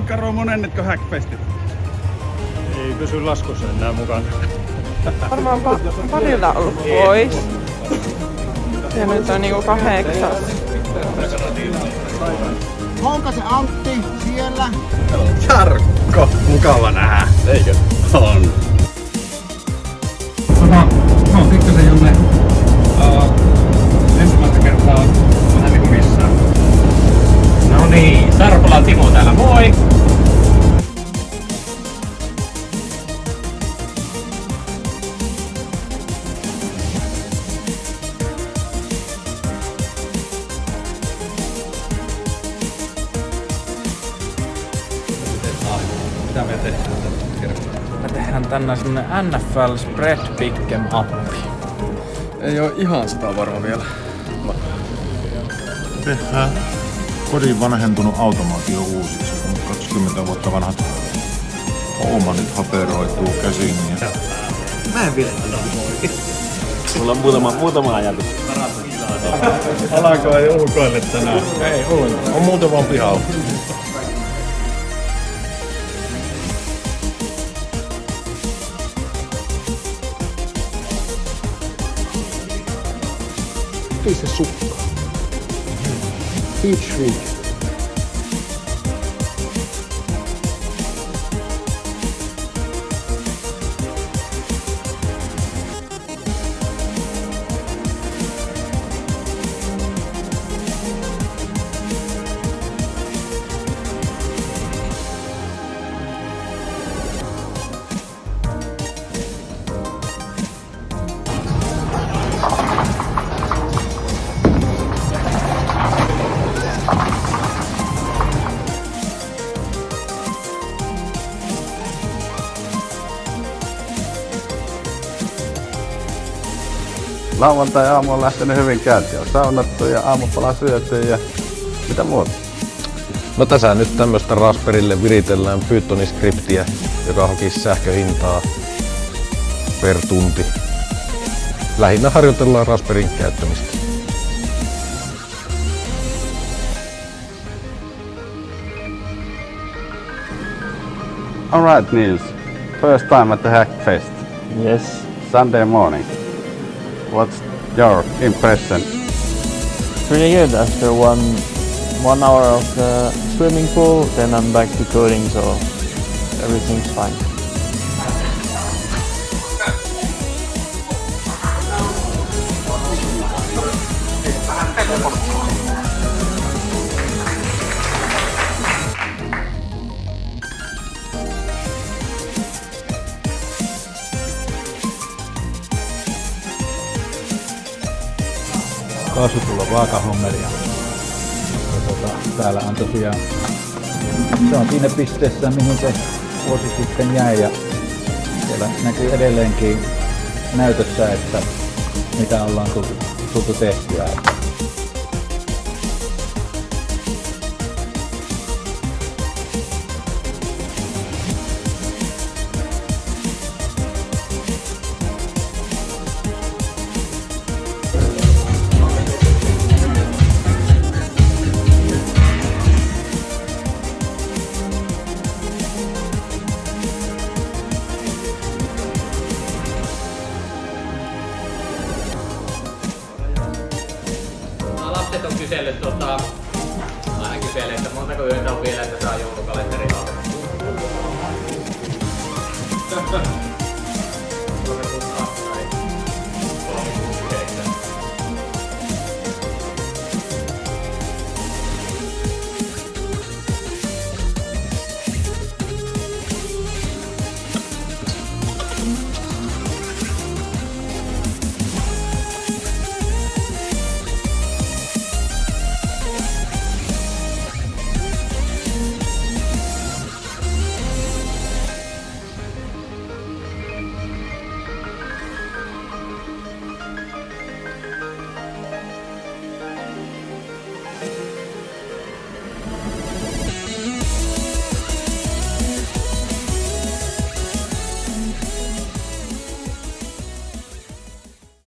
Karo, monennetko Hackfestit? Ei pysy laskussa enää mukana. Varmaan parilla ollut pois. Ja nyt on niinku 8. Onko se Antti siellä? Jarkko, mukava nähdä. Eikö? On. Mä oon Pikkasen Jonne. Ensimmäistä kertaa vähän niinku missään. No niin, Sarkola Timo täällä, moi! Mitä me tehdään tällä kertaa? Me tehdään tänään semmonen NFL Spread Pick'em appi. Ei oo ihan sitä varma vielä. Tehdään kodin vanhentunut automaatio uusiksi, kun 20 vuotta vanhat Omanit haperoituu käsiin. Ja... Mä en vielä. Mulla on muutama ajatus. Alako ei ulkoille tänään? Ei ollenkaan, on muuten vaan pihalla. Ei se sukka. Beach Freak. Lauantai-aamu on lähtenyt hyvin käyntiin. On saunattu ja aamupala syöty ja mitä muuta. No tässä nyt tämmöstä Raspberrylle viritellään Python-skriptiä, joka hokisi sähköhintaa per tunti. Lähinnä harjoitellaan Raspberryn käyttämistä. Alright Niels, first time at the Hackfest. Yes. Sunday morning. What's your impression? Pretty good after one hour of swimming pool, then I'm back to coding, so everything's fine. Kaasutulla vaakahommelia. Täällä on tosiaan, se on siinä pisteessä mihin se vuosi sitten jäi ja siellä näkyy edelleenkin näytössä, että mitä ollaan tultu tehtyä. Lapset on kysellyt aina kyselee, että montako yötä on vielä, että saa joulukalenteri valmiiksi.